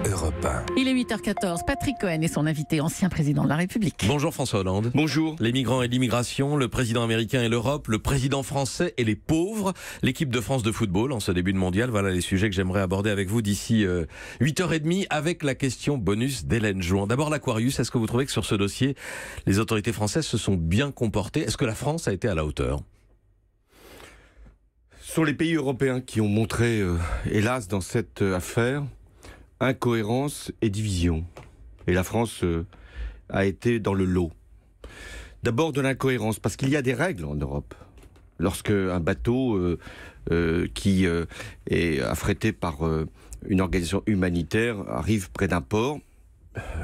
Europe 1. Il est 8h14. Patrick Cohen est son invité, ancien président de la République. Bonjour François Hollande. Bonjour. Les migrants et l'immigration, le président américain et l'Europe, le président français et les pauvres, l'équipe de France de football en ce début de mondial. Voilà les sujets que j'aimerais aborder avec vous d'ici 8h30 avec la question bonus d'Hélène Jouan. D'abord l'Aquarius, est-ce que vous trouvez que sur ce dossier, les autorités françaises se sont bien comportées? Est-ce que la France a été à la hauteur? Ce sont les pays européens qui ont montré, hélas, dans cette affaire, incohérence et division. Et la France a été dans le lot. D'abord de l'incohérence, parce qu'il y a des règles en Europe. Lorsque un bateau qui est affrété par une organisation humanitaire arrive près d'un port,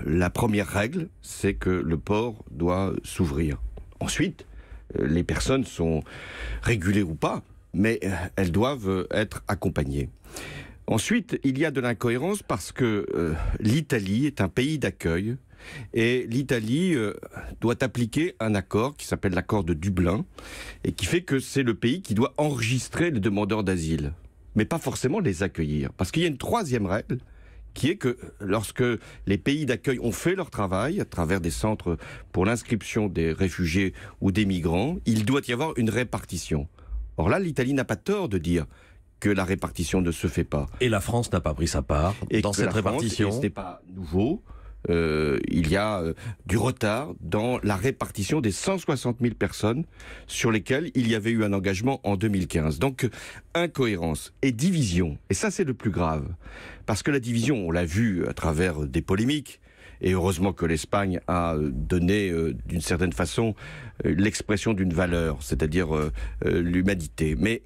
la première règle, c'est que le port doit s'ouvrir. Ensuite, les personnes sont régulées ou pas, mais elles doivent être accompagnées. Ensuite, il y a de l'incohérence parce que l'Italie est un pays d'accueil et l'Italie doit appliquer un accord qui s'appelle l'accord de Dublin et qui fait que c'est le pays qui doit enregistrer les demandeurs d'asile, mais pas forcément les accueillir. Parce qu'il y a une troisième règle qui est que lorsque les pays d'accueil ont fait leur travail à travers des centres pour l'inscription des réfugiés ou des migrants, il doit y avoir une répartition. Or là, l'Italie n'a pas tort de dire que la répartition ne se fait pas. Et la France n'a pas pris sa part dans cette répartition. Et ce n'est pas nouveau. Il y a du retard dans la répartition des 160 000 personnes sur lesquelles il y avait eu un engagement en 2015. Donc, incohérence et division. Et ça, c'est le plus grave. Parce que la division, on l'a vu à travers des polémiques, et heureusement que l'Espagne a donné, d'une certaine façon, l'expression d'une valeur, c'est-à-dire l'humanité. Mais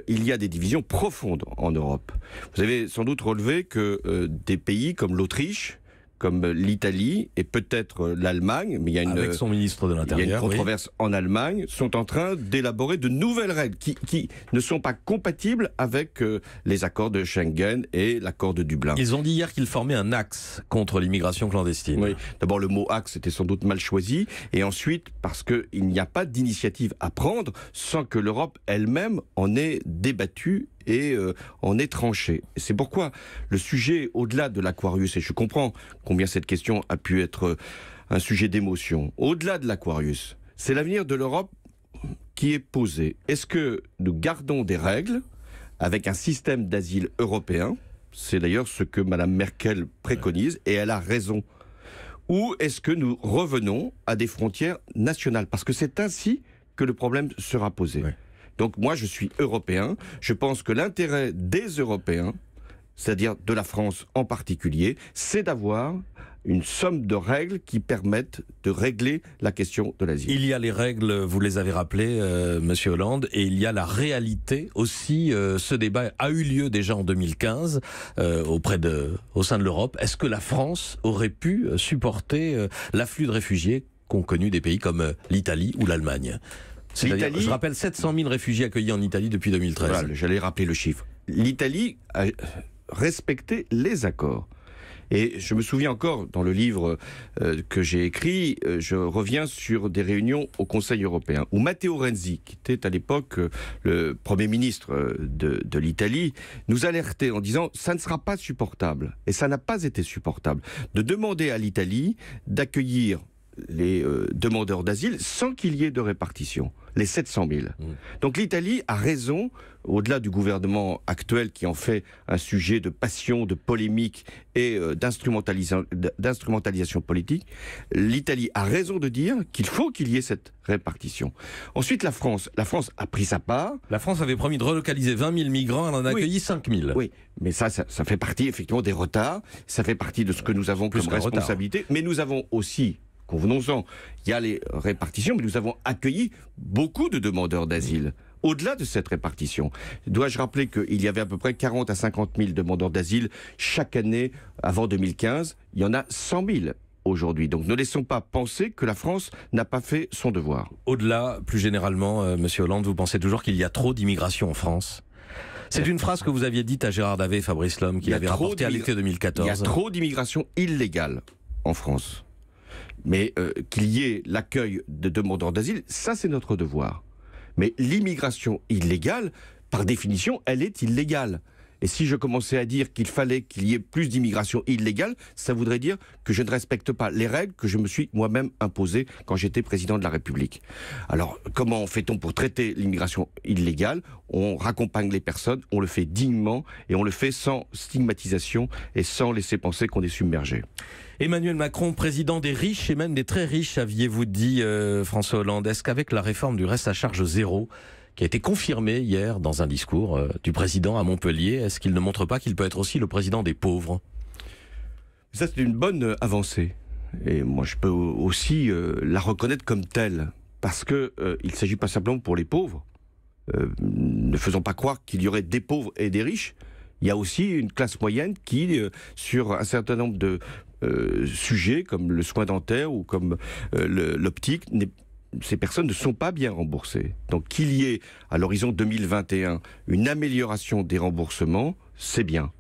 il y a des divisions profondes en Europe. Vous avez sans doute relevé que des pays comme l'Autriche, comme l'Italie et peut-être l'Allemagne, mais il y a avec son ministre de l'Intérieur, il y a une controverse en Allemagne, sont en train d'élaborer de nouvelles règles qui ne sont pas compatibles avec les accords de Schengen et l'accord de Dublin. Ils ont dit hier qu'ils formaient un axe contre l'immigration clandestine. Oui. D'abord, le mot axe était sans doute mal choisi, et ensuite parce qu'il n'y a pas d'initiative à prendre sans que l'Europe elle-même en ait débattu et en est tranché. C'est pourquoi le sujet, au-delà de l'Aquarius, et je comprends combien cette question a pu être un sujet d'émotion, au-delà de l'Aquarius, c'est l'avenir de l'Europe qui est posé. Est-ce que nous gardons des règles avec un système d'asile européen? C'est d'ailleurs ce que Mme Merkel préconise, et elle a raison. Ou est-ce que nous revenons à des frontières nationales? Parce que c'est ainsi que le problème sera posé. Ouais. Donc moi, je suis européen. Je pense que l'intérêt des Européens, c'est-à-dire de la France en particulier, c'est d'avoir une somme de règles qui permettent de régler la question de l'asile. Il y a les règles, vous les avez rappelées, Monsieur Hollande, et il y a la réalité aussi. Ce débat a eu lieu déjà en 2015 au sein de l'Europe. Est-ce que la France aurait pu supporter l'afflux de réfugiés qu'ont connu des pays comme l'Italie ou l'Allemagne? Je rappelle 700 000 réfugiés accueillis en Italie depuis 2013. Voilà, j'allais rappeler le chiffre. L'Italie a respecté les accords. Et je me souviens encore, dans le livre que j'ai écrit, je reviens sur des réunions au Conseil européen, où Matteo Renzi, qui était à l'époque le Premier ministre de l'Italie, nous alertait en disant « ça ne sera pas supportable ». Et ça n'a pas été supportable de demander à l'Italie d'accueillir les demandeurs d'asile sans qu'il y ait de répartition, les 700 000. Donc l'Italie a raison, au-delà du gouvernement actuel qui en fait un sujet de passion, de polémique et d'instrumentalisation politique, l'Italie a raison de dire qu'il faut qu'il y ait cette répartition. Ensuite, la France a pris sa part. La France avait promis de relocaliser 20 000 migrants, elle en a accueilli 5 000. Oui, mais ça fait partie effectivement des retards, ça fait partie de ce que nous avons comme responsabilité, mais nous avons aussi, convenons-en, il y a les répartitions, mais nous avons accueilli beaucoup de demandeurs d'asile. Au-delà de cette répartition, dois-je rappeler qu'il y avait à peu près 40 à 50 000 demandeurs d'asile chaque année avant 2015. Il y en a 100 000 aujourd'hui. Donc ne laissons pas penser que la France n'a pas fait son devoir. Au-delà, plus généralement, Monsieur Hollande, vous pensez toujours qu'il y a trop d'immigration en France? C'est une phrase que vous aviez dite à Gérard Davet et Fabrice Lhomme, qu'il avait rapporté à l'été 2014. Il y a trop d'immigration illégale en France. Mais qu'il y ait l'accueil de demandeurs d'asile, ça c'est notre devoir. Mais l'immigration illégale, par définition, elle est illégale. Et si je commençais à dire qu'il fallait qu'il y ait plus d'immigration illégale, ça voudrait dire que je ne respecte pas les règles que je me suis moi-même imposées quand j'étais président de la République. Alors, comment fait-on pour traiter l'immigration illégale? On raccompagne les personnes, on le fait dignement et on le fait sans stigmatisation et sans laisser penser qu'on est submergé. Emmanuel Macron, président des riches et même des très riches, aviez-vous dit, François Hollande. Est-ce qu'avec la réforme du reste à charge zéro, qui a été confirmée hier dans un discours du président à Montpellier, est-ce qu'il ne montre pas qu'il peut être aussi le président des pauvres? Ça, c'est une bonne avancée. Et moi, je peux aussi la reconnaître comme telle. Parce qu'il ne s'agit pas simplement pour les pauvres. Ne faisons pas croire qu'il y aurait des pauvres et des riches. Il y a aussi une classe moyenne qui, sur un certain nombre de sujets, comme le soin dentaire ou comme l'optique, ces personnes ne sont pas bien remboursées. Donc qu'il y ait, à l'horizon 2021, une amélioration des remboursements, c'est bien.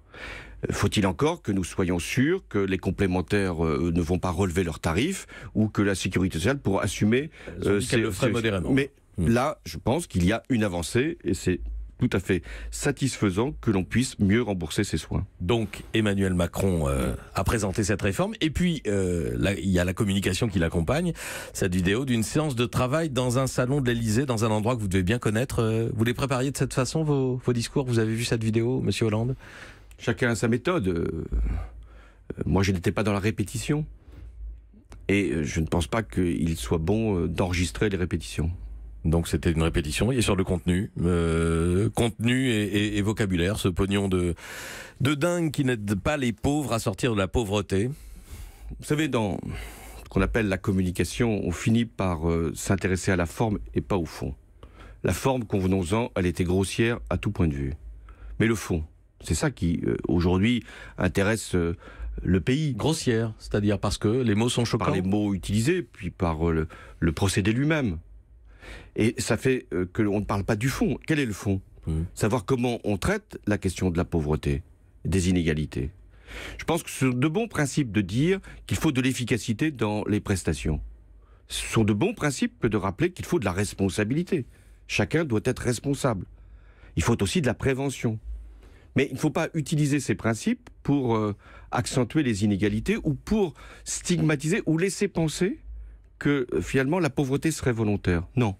Faut-il encore que nous soyons sûrs que les complémentaires ne vont pas relever leurs tarifs ou que la sécurité sociale pourra assumer le ferait modérément. Mais là, je pense qu'il y a une avancée et c'est tout à fait satisfaisant que l'on puisse mieux rembourser ses soins. Donc Emmanuel Macron a présenté cette réforme et puis là, il y a la communication qui l'accompagne, cette vidéo d'une séance de travail dans un salon de l'Élysée, dans un endroit que vous devez bien connaître. Vous les prépariez de cette façon, vos discours? Vous avez vu cette vidéo, Monsieur Hollande? Chacun a sa méthode. Moi, je n'étais pas dans la répétition. Et je ne pense pas qu'il soit bon d'enregistrer les répétitions. Donc c'était une répétition. Et sur le contenu, et vocabulaire, ce pognon de dingue qui n'aide pas les pauvres à sortir de la pauvreté. Vous savez, dans ce qu'on appelle la communication, on finit par s'intéresser à la forme et pas au fond. La forme, convenons-en, elle était grossière à tout point de vue. Mais le fond, c'est ça qui, aujourd'hui, intéresse le pays. Grossière, c'est-à-dire parce que les mots sont choquants. Par les mots utilisés, puis par le procédé lui-même. Et ça fait que l'on ne parle pas du fond. Quel est le fond? Savoir comment on traite la question de la pauvreté, des inégalités. Je pense que ce sont de bons principes de dire qu'il faut de l'efficacité dans les prestations. Ce sont de bons principes que de rappeler qu'il faut de la responsabilité. Chacun doit être responsable. Il faut aussi de la prévention. Mais il ne faut pas utiliser ces principes pour accentuer les inégalités ou pour stigmatiser ou laisser penser que finalement la pauvreté serait volontaire. Non.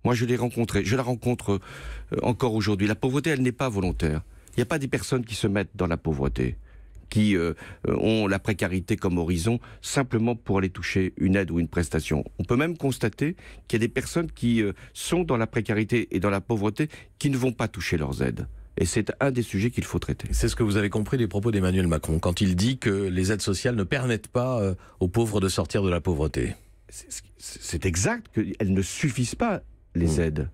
Moi je l'ai rencontrée, je la rencontre encore aujourd'hui. La pauvreté, elle n'est pas volontaire. Il n'y a pas des personnes qui se mettent dans la pauvreté, qui ont la précarité comme horizon simplement pour aller toucher une aide ou une prestation. On peut même constater qu'il y a des personnes qui sont dans la précarité et dans la pauvreté qui ne vont pas toucher leurs aides. Et c'est un des sujets qu'il faut traiter. C'est ce que vous avez compris des propos d'Emmanuel Macron, quand il dit que les aides sociales ne permettent pas aux pauvres de sortir de la pauvreté. C'est exact qu'elles ne suffisent pas, les aides.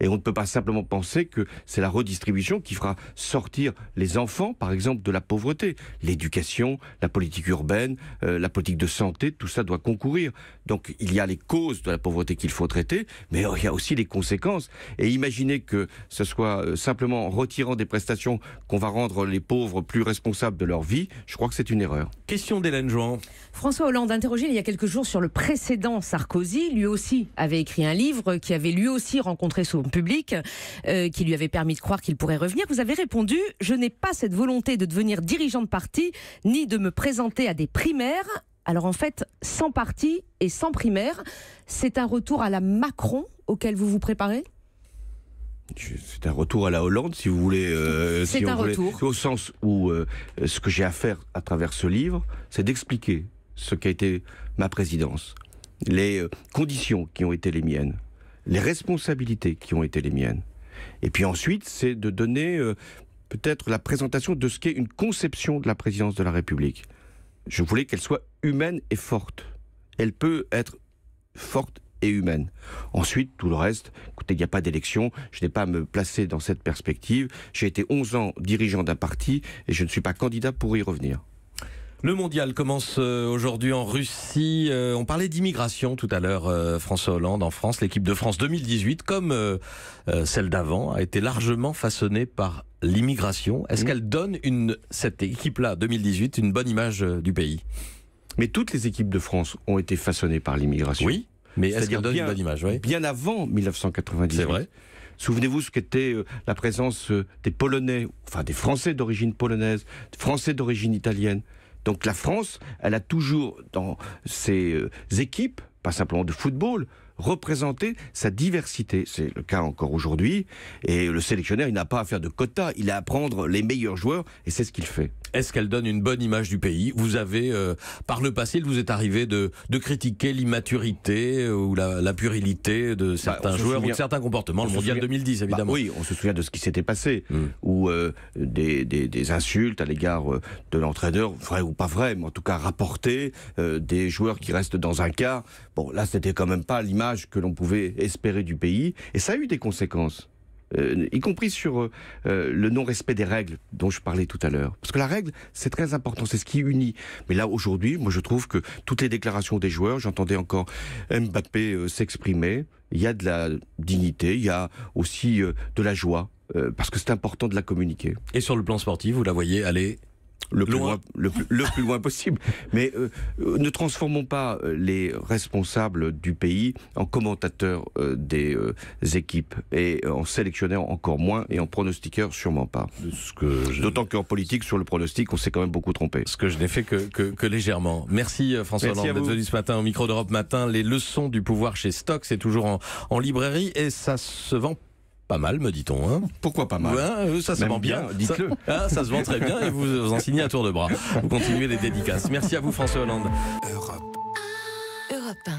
Et on ne peut pas simplement penser que c'est la redistribution qui fera sortir les enfants, par exemple, de la pauvreté. L'éducation, la politique urbaine, la politique de santé, tout ça doit concourir. Donc il y a les causes de la pauvreté qu'il faut traiter, mais il y a aussi les conséquences. Et imaginez que ce soit simplement en retirant des prestations qu'on va rendre les pauvres plus responsables de leur vie, je crois que c'est une erreur. Question d'Hélène Jouan. François Hollande, interrogé il y a quelques jours sur le précédent Sarkozy, lui aussi avait écrit un livre qui avait lui aussi rencontré son public, qui lui avait permis de croire qu'il pourrait revenir. Vous avez répondu « Je n'ai pas cette volonté de devenir dirigeant de parti, ni de me présenter à des primaires ». Alors en fait, sans parti et sans primaire, c'est un retour à la Macron auquel vous vous préparez ? C'est un retour à la Hollande, si vous voulez. C'est un retour. Au sens où ce que j'ai à faire à travers ce livre, c'est d'expliquer ce qu'a été ma présidence, les conditions qui ont été les miennes, les responsabilités qui ont été les miennes. Et puis ensuite, c'est de donner peut-être la présentation de ce qu'est une conception de la présidence de la République. Je voulais qu'elle soit humaine et forte. Elle peut être forte et humaine. Ensuite, tout le reste, écoutez, il n'y a pas d'élection, je n'ai pas à me placer dans cette perspective. J'ai été 11 ans dirigeant d'un parti et je ne suis pas candidat pour y revenir. Le mondial commence aujourd'hui en Russie. On parlait d'immigration tout à l'heure, François Hollande. En France, l'équipe de France 2018, comme celle d'avant, a été largement façonnée par l'immigration. Est-ce qu'elle donne, cette équipe-là, 2018, une bonne image du pays? Mais toutes les équipes de France ont été façonnées par l'immigration. Oui, mais est-ce qu'elle donne une bonne image? Oui. Bien avant 1998. C'est vrai. Souvenez-vous ce qu'était la présence des Polonais, enfin des Français d'origine polonaise, des Français d'origine italienne. Donc la France, elle a toujours dans ses équipes, pas simplement de football, représenté sa diversité. C'est le cas encore aujourd'hui. Et le sélectionneur, il n'a pas à faire de quotas, il a à prendre les meilleurs joueurs, et c'est ce qu'il fait. Est-ce qu'elle donne une bonne image du pays? Vous avez, par le passé, il vous est arrivé de critiquer l'immaturité ou la puérilité de certains joueurs ou de certains comportements. Le Mondial 2010, évidemment. Oui, on se souvient de ce qui s'était passé, où des insultes à l'égard de l'entraîneur, vrai ou pas vrai, mais en tout cas rapportées, des joueurs qui restent dans un quart. Bon, là, c'était quand même pas l'image que l'on pouvait espérer du pays, et ça a eu des conséquences. Y compris sur le non-respect des règles dont je parlais tout à l'heure. Parce que la règle, c'est très important, c'est ce qui unit. Mais là, aujourd'hui, moi je trouve que toutes les déclarations des joueurs, j'entendais encore Mbappé s'exprimer, il y a de la dignité, il y a aussi de la joie, parce que c'est important de la communiquer. Et sur le plan sportif, vous la voyez aller le plus loin possible. Mais ne transformons pas les responsables du pays en commentateurs des équipes, et en sélectionneurs encore moins, et en pronostiqueurs sûrement pas. D'autant qu'en politique, sur le pronostic, on s'est quand même beaucoup trompé. Ce que je n'ai fait que légèrement. Merci François Hollande d'être venu ce matin au micro d'Europe Matin. Les leçons du pouvoir chez Stock, c'est toujours en librairie, et ça se vend pas mal, me dit-on. Hein. Pourquoi pas mal? Ouais, ça se vend bien. Dites-le. Ça se vend très bien, et vous en signez à tour de bras. Vous continuez les dédicaces. Merci à vous, François Hollande. Europe 1.